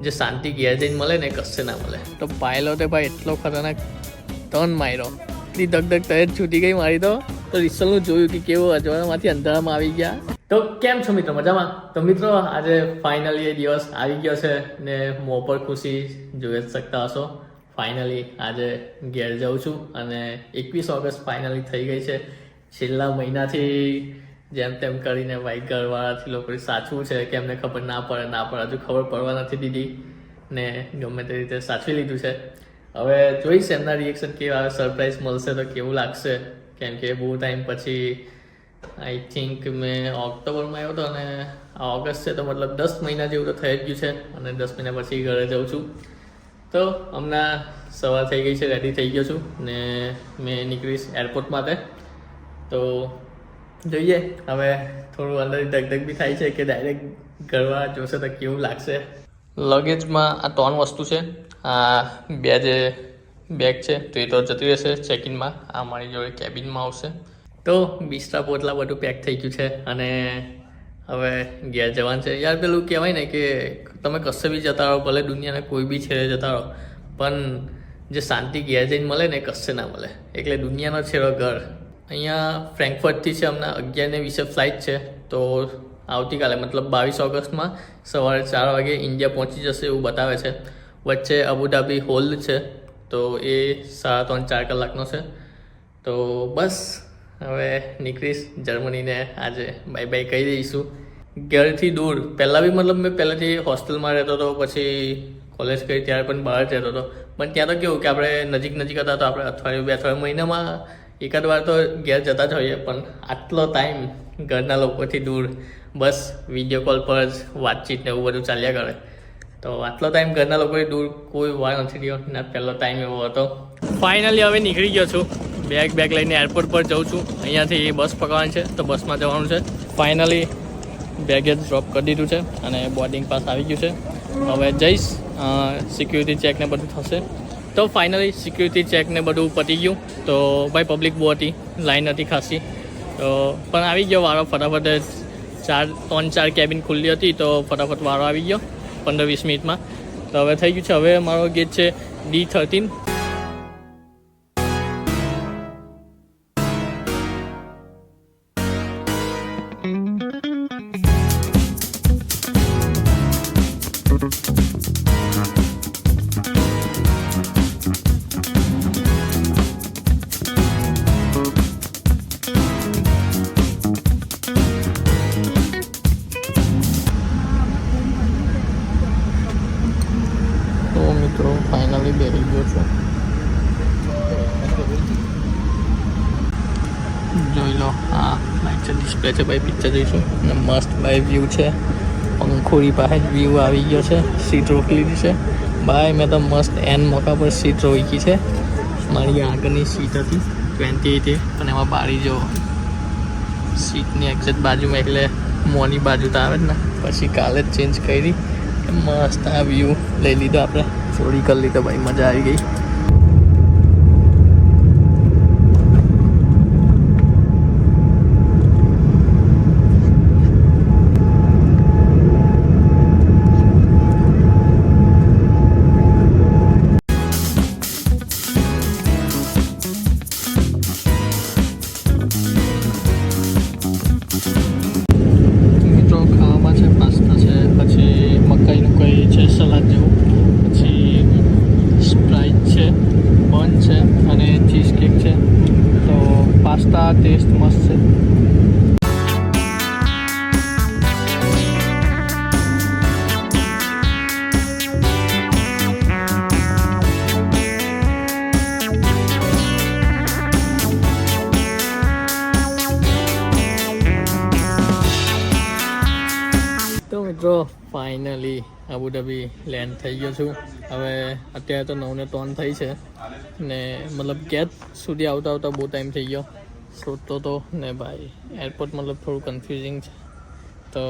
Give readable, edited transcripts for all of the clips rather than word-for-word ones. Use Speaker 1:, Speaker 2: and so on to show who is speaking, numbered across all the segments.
Speaker 1: જે શાંતિ ઘેર જઈને મળે ને કશે ના મળે. તો પાયલોટે ભાઈ એટલો ખતરનાક ટર્ન માર્યો, એટલી ધક તરત છૂટી ગઈ મારી તો રિસલનું જોયું કે કેવું અજવાળામાંથી અંધારામાં આવી ગયા. તો કેમ છો મિત્રો, મજામાં? તો મિત્રો આજે ફાઇનલી એ દિવસ આવી ગયો છે ને મોં પર ખુશી જોઈ જ શકતા હશો. ફાઇનલી આજે ઘેર જાઉં છું અને 21 ઓગસ્ટ ફાઇનલી થઈ ગઈ છે. છેલ્લા મહિનાથી જેમ તેમ કરીને ભાઈ ઘરવાળાથી લોકો સાચવું છે કે એમને ખબર ના પડે હજુ ખબર પડવા નથી દીધી ને ગમે તે રીતે સાચવી લીધું છે. હવે જોઈશ એમના રિએક્શન કેવા આવે, સરપ્રાઈઝ મળશે તો કેવું લાગશે, કેમ કે બહુ ટાઈમ પછી આઈ થિંક મેં ઓક્ટોબરમાં આવ્યો હતો અને આ ઓગસ્ટ છે તો મતલબ 10 મહિના જેવું તો થઈ જ ગયું છે અને 10 મહિના પછી ઘરે જાઉં છું. તો હમણાં સવાર થઈ ગઈ છે, રેડી થઈ ગયો છું ને મેં નીકળીશ એરપોર્ટ માટે. તો જોઈએ હવે થોડું અંદર ધગધગ બી થાય છે કે ડાયરેક્ટ ઘરવાળા જોશે તો કેવું લાગશે. લગેજમાં આ 3 વસ્તુ છે. આ 2 જે બેગ છે તો એ તો જતી રહેશે ચેકિનમાં, આ મારી જોડે કેબિનમાં આવશે. તો બિસ્તરા પોટલા બધું પેક થઈ ગયું છે અને હવે ઘેર જવાનું છે. યાર પેલું કહેવાય ને કે તમે કશે બી જતા રહો, ભલે દુનિયાના કોઈ બી છેડે જતા રહો, પણ જે શાંતિ ઘેર જઈને મળે ને કશે ના મળે. એટલે દુનિયાનો છેડો ઘર. અહીંયા ફ્રેન્કફર્ટથી છે, હમણાં 11:20 ફ્લાઇટ છે. તો આવતીકાલે મતલબ 22 ઓગસ્ટમાં સવારે 4 વાગે ઇન્ડિયા પહોંચી જશે એવું બતાવે છે. વચ્ચે અબુધાબી હોલ્ડ છે તો એ 3.5-4 કલાકનો છે. તો બસ હવે નીકળીશ જર્મનીને આજે બાય બાય કહી દઈશું. ઘરથી દૂર પહેલાં બી મતલબ મેં પહેલાંથી હોસ્ટેલમાં રહેતો હતો, પછી કોલેજ કરી ત્યારે પણ બહાર જ રહેતો હતો. પણ ત્યાં તો કેવું કે આપણે નજીક હતા તો આપણે અઠવાડિયું 2 અઠવાડિયા મહિનામાં એકાદ વાર તો ઘેર જતા જ હોઈએ. પણ આટલો ટાઈમ ઘરના લોકોથી દૂર, બસ વિડીયો કોલ પર જ વાતચીત ને એવું બધું ચાલ્યા કરે. તો આટલો ટાઈમ ઘરના લોકોથી દૂર કોઈ વાર નથી રહ્યો ને પહેલો ટાઈમ એવો હતો. ફાઇનલી હવે નીકળી ગયો છું, બેગ લઈને એરપોર્ટ પર જાઉં છું. અહીંયાથી બસ પકડવાની છે તો બસમાં જવાનું છે. ફાઇનલી બેગેજ ડ્રોપ કરી દીધું છે અને બોર્ડિંગ પાસ આવી ગયું છે. હવે જઈશ, સિક્યુરિટી ચેક ને બધું થશે. તો ફાઇનલી સિક્યુરિટી ચેક ને બધું પતી ગયું. તો ભાઈ પબ્લિક બહુ હતી, લાઈન હતી ખાસી. તો પણ આવી ગયો વારો ફટાફટ. 3-4 કેબિન ખુલ્લી હતી તો ફટાફટ વારો આવી ગયો 15-20 મિનિટમાં. તો હવે થઈ ગયું છે. હવે મારો ગેટ છે D13. મિત્રો ફાઇનલી બેસી ગયો છું. જોઈ લો, હા લાઈટ છે, ડિસ્પ્લે છે ભાઈ, પિક્ચર જોઈશું અને મસ્ત ભાઈ વ્યૂ છે. પંખોડી પાસે જ વ્યૂ આવી ગયો છે. સીટ રોકી લીધી છે ભાઈ. મેં તો મસ્ત એન મોકા પર સીટ રોકી છે. મારી આગળની સીટ હતી 28 પણ એમાં બારી જો સીટની એક્ઝેક્ટ બાજુમાં, એટલે મોની બાજુ તો આવે જ ને. પછી કાલે જ ચેન્જ કરી, મસ્ત આ વ્યૂ લઈ લીધો આપણે. ચોરી કરી લીધો ભાઈ, મજા આવી ગઈ. મિત્રો ખાવામાં છે, પાસ્તા છે, પછી મકાઈનું કંઈ છે સલાડ જેવું, સ્પ્રાઇટ છે, બન છે અને ચીઝ કેક છે. તો પાસ્તા ટેસ્ટ મસ્ત છે. તો મિત્રો ફાઇનલી અબુધાબી લેન્ડ થઈ ગયો છું. હવે અત્યારે તો 9:03 થઈ છે ને મતલબ ગેટ સુધી આવતા બહુ ટાઈમ થઈ ગયો. શોધતો હતો ને ભાઈ એરપોર્ટ મતલબ થોડું કન્ફ્યુઝિંગ છે. તો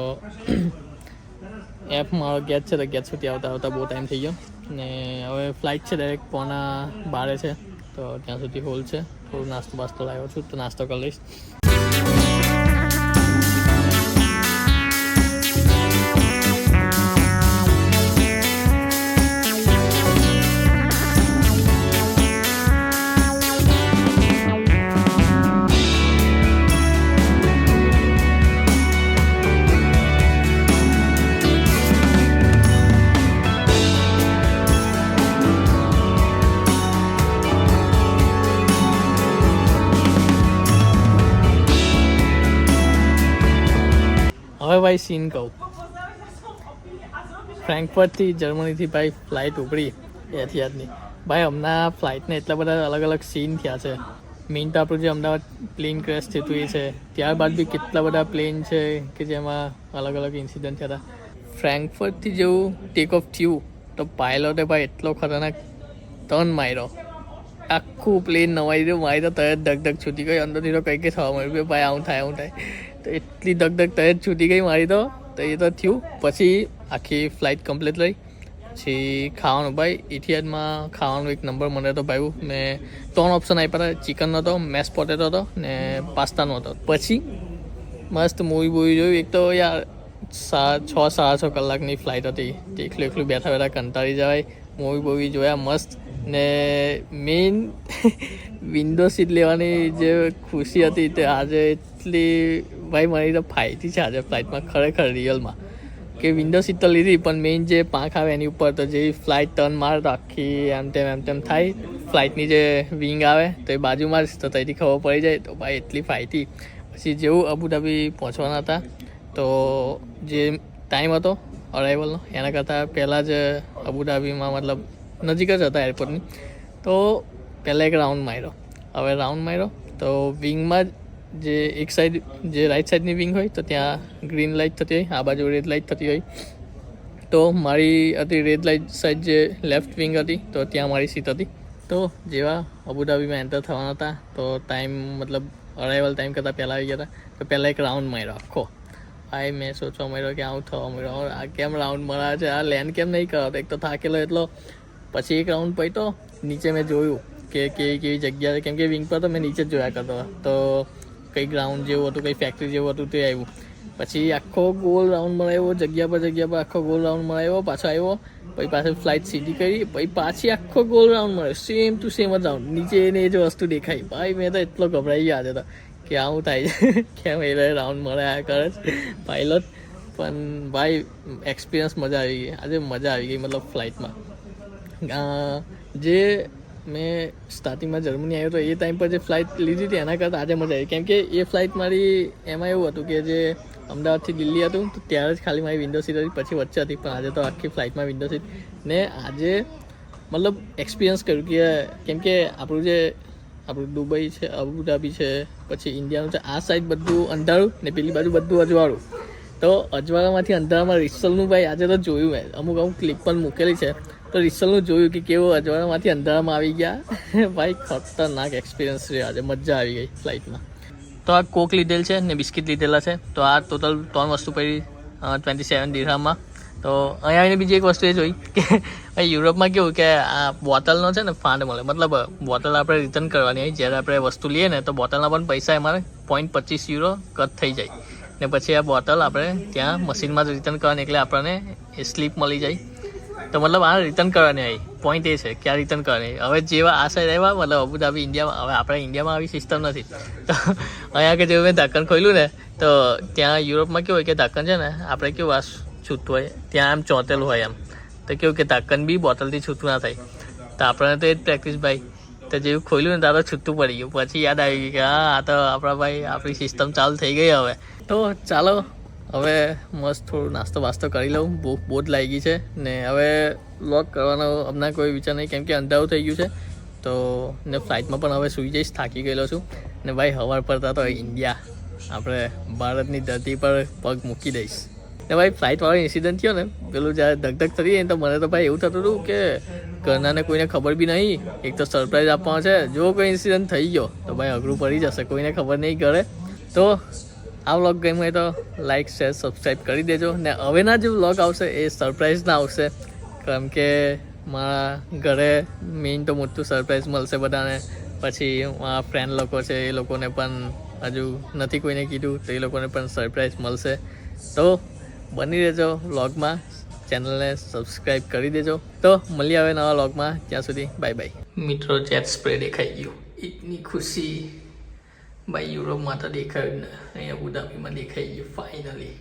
Speaker 1: એપ મારો ગેટ છે તો ગેટ સુધી આવતા બહુ ટાઈમ થઈ ગયો ને હવે ફ્લાઇટ છે ડાયરેક્ટ 11:12 છે. તો ત્યાં સુધી હોલ છે. થોડું નાસ્તો બાસ્તો લાવ્યો છું તો નાસ્તો કરી લઈશ. ભાઈ સીન કહું. ફ્રેન્કફર્ટથી જર્મનીથી ભાઈ ફ્લાઇટ ઉપડી એથિયાદની. ભાઈ હમણાં ફ્લાઇટને એટલા બધા અલગ અલગ સીન થયા છે. મેઇન તો આપણું જે અમદાવાદ પ્લેન ક્રેશ થયું હતું એ છે. ત્યારબાદ બી કેટલા બધા પ્લેન છે કે જેમાં અલગ અલગ ઇન્સિડન્ટ થયા હતા. ફ્રેન્કફર્ટથી જેવું ટેક ઓફ થયું તો પાયલોટે ભાઈ એટલો ખતરનાક ટર્ન માર્યો, આખું પ્લેન નવાઈ રહ્યું. મારી તો તરત ધક છૂટી ગઈ. અંદરથી તો કંઈ કંઈ થવા મળ્યું ભાઈ આવું થાય તો એટલી ધક તરત છૂટી ગઈ મારી તો એ તો થયું. પછી આખી ફ્લાઇટ કમ્પ્લીટ રહી. પછી ખાવાનું ભાઈ ઇથિયાદમાં ખાવાનું એક નંબર મને તો ભાઈ મેં 3 ઓપ્શન આપ્યા હતા. ચિકનનો હતો, મેશ પોટેટો હતો ને પાસ્તાનો હતો. પછી મસ્ત મૂવી જોયું. એક તો યાર 6-6.5 કલાકની ફ્લાઇટ હતી. એકલું બેઠા કંટાળી જવાય. મૂવી જોયા મસ્ત. ને મેઇન વિન્ડો સીટ લેવાની જે ખુશી હતી તે આજે એટલી ભાઈ મારી તો ફાયતી છે આજે ફ્લાઇટમાં ખરેખર રિયલમાં કે વિન્ડો સીટ તો લીધી પણ મેઇન જે પાંખ આવે એની ઉપર તો જે ફ્લાઇટ ટર્ન મારે તો આખી એમ તેમ થાય. ફ્લાઇટની જે વિંગ આવે તો એ બાજુમાં જ તો ત્યાંથી ખબર પડી જાય તો ભાઈ એટલી ફાયતી. પછી જેવું અબુધાબી પહોંચવાના હતા તો જે ટાઈમ હતો અરાઇવલનો એના કરતાં પહેલાં જ અબુધાબીમાં મતલબ નજીક જ હતા એરપોર્ટની. તો પહેલાં એક રાઉન્ડ માર્યો. હવે રાઉન્ડ માર્યો તો વિંગમાં જે એક સાઈડ જે રાઈટ સાઈડની વિંગ હોય તો ત્યાં ગ્રીન લાઇટ થતી હોય, આ બાજુ રેડ લાઇટ થતી હોય. તો મારી હતી રેડ લાઇટ સાઈડ જે લેફ્ટ વિંગ હતી તો ત્યાં મારી સીટ હતી. તો જેવા અબુધાબીમાં એન્ટર થવાના હતા તો ટાઈમ મતલબ અરાઇવલ ટાઈમ કરતાં પહેલાં આવી ગયા હતા. તો પહેલાં એક રાઉન્ડ માર્યો આખો. ભાઈ મેં સોચવા મળ્યો કે આવું થવા મળ્યો, આ કેમ રાઉન્ડ મરાવે છે, આ લેન્ડ કેમ નહીં કરાવતો. એક તો થાકેલો એટલો. પછી એક રાઉન્ડ પહોંચ્યો નીચે મેં જોયું કે કેવી જગ્યા છે, કેમ કે વિંગ પર તો મેં નીચે જ જોયા કરતો. તો કંઈ ગ્રાઉન્ડ જેવું હતું, કંઈ ફેક્ટરી જેવું હતું તે આવ્યું. પછી આખો ગોલ રાઉન્ડ મરાવ્યો, જગ્યા પર આખો ગોલ રાઉન્ડ મરાવ્યો, પાછો આવ્યો. પછી પાછળ ફ્લાઇટ સીધી કરી, પછી પાછી આખો ગોલ રાઉન્ડ મળ્યો, સેમ ટુ સેમ જ રાઉન્ડ. નીચે એને એ જ વસ્તુ દેખાઈ. ભાઈ મેં તો એટલો ગભરાઈ ગયા આજે તો કે આવું થાય છે કેમ એ રાઉન્ડ મળ્યા કરે છે પાયલોટ. પણ ભાઈ એક્સપિરિયન્સ મજા આવી ગઈ આજે, મજા આવી ગઈ મતલબ ફ્લાઇટમાં. જે મેં સ્ટાર્ટિંગમાં જર્મની આવ્યો તો એ ટાઈમ પર જે ફ્લાઇટ લીધી હતી એના કરતાં આજે મજા આવી. કેમ કે એ ફ્લાઇટ મારી એમાં એવું હતું કે જે અમદાવાદથી દિલ્હી હતું તો ત્યારે જ ખાલી મારી વિન્ડો સીટ હતી, પછી વચ્ચે હતી. પણ આજે તો આખી ફ્લાઇટમાં વિન્ડો સીટ. ને આજે મતલબ એક્સપિરિયન્સ કર્યું કે કેમ કે આપણું દુબઈ છે, અબુધાબી છે, પછી ઇન્ડિયાનું છે. આ સાઈડ બધું અંધારું ને પેલી બાજુ બધું અજવાળું. તો અજવાળામાંથી અંધારામાં રિસલનું ભાઈ આજે તો જોયું મેં. અમુક ક્લિપ પણ મૂકેલી છે તો રિસલનું જોયું કે કેવો અજવાળામાંથી અંધારામાં આવી ગયા. ભાઈ ખતરનાક એક્સપિરિયન્સ રહ્યો આજે, મજા આવી ગઈ ફ્લાઇટમાં. તો આ કોક લીધેલ છે ને બિસ્કિટ લીધેલા છે. તો આ ટોટલ 3 વસ્તુ પડી 27 દિરહામમાં. તો અહીંયા આવીને બીજી એક વસ્તુ એ જોઈ કે યુરોપમાં કેવું કે આ બોટલનો છે ને ફાંડ મળે. મતલબ બોટલ આપણે રિટર્ન કરવાની હોય. જ્યારે આપણે વસ્તુ લઈએ ને તો બોટલના પણ પૈસા અમારે 0.25 યુરો કટ થઈ જાય. ને પછી આ બોટલ આપણે ત્યાં મશીનમાં જ રિટર્ન કરવાની, એટલે આપણને એ સ્લીપ મળી જાય. તો મતલબ આ રિટર્ન કરવાની હોય. પોઈન્ટ એ છે કે આ રિટર્ન કરવાની. હવે જેવા આ સાઈડ આવ્યા મતલબ અબુધાબી ઇન્ડિયામાં, હવે આપણે ઇન્ડિયામાં આવી સિસ્ટમ નથી. તો અહીંયા કે જેવું મેં ઢાંકણ ખોલ્યું ને તો ત્યાં યુરોપમાં કેવું હોય કે ઢાંકણ છે ને આપણે કેવું આ છૂટું હોય, ત્યાં આમ ચોંટેલું હોય એમ. તો કેવું કે ઢાંકણ બી બોટલથી છૂટું ના થાય. તો આપણને તો એ જ પ્રેક્ટિસ ભાઈ. તો જેવું ખોલ્યું ને તારો છૂટું પડી ગયું. પછી યાદ આવી ગયું કે હા આ તો આપણી સિસ્ટમ ચાલુ થઈ ગઈ હવે. તો ચાલો હવે મસ્ત થોડું નાસ્તો વાસ્તો કરી લઉં. ભૂખ બહુ જ લાગી છે ને હવે વ્લોગ કરવાનો હમણાં કોઈ વિચાર નહીં કેમ કે અંધારું થઈ ગયું છે. તો ને ફ્લાઇટમાં પણ હવે સૂઈ જઈશ, થાકી ગયેલો છું. ને ભાઈ સવાર પડતા તો ઇન્ડિયા આપણે ભારતની ધરતી પર પગ મૂકી દઈશ. ને ભાઈ ફ્લાઇટવાળો ઇન્સિડન્ટ થયો ને પેલું જ્યારે ધક થતી ને તો મને તો ભાઈ એવું થતું હતું કે ઘરનાને કોઈને ખબર બી નહીં. એક તો સરપ્રાઈઝ આપવાનો છે, જો કોઈ ઇન્સિડન્ટ થઈ ગયો તો ભાઈ અઘરું પડી જશે, કોઈને ખબર નહીં કરે. તો આ વ્લોગ ગમ્યો હોય તો લાઇક શેર સબસ્ક્રાઈબ કરી દેજો. ને હવેના જે વ્લોગ આવશે એ સરપ્રાઈઝના આવશે કેમ કે મારા ઘરે મેઇન તો મોટું સરપ્રાઈઝ મળશે બધાને. પછી મારા ફ્રેન્ડ લોકો છે એ લોકોને પણ હજુ નથી કોઈને કીધું તો એ લોકોને પણ સરપ્રાઈઝ મળશે. તો બની રહેજો વ્લોગમાં, ચેનલને સબસ્ક્રાઈબ કરી દેજો. તો મળીએ હવે નવા વ્લોગમાં, ત્યાં સુધી બાય બાય. મિત્રો જેટ સ્પ્રે દેખાઈ ગયું, એટલી ખુશી. ભાઈ યુરોપમાં તો દેખાયું જ ને, અહીંયા અબુધાબીમાં દેખાઈ ગયું ફાઇનલી.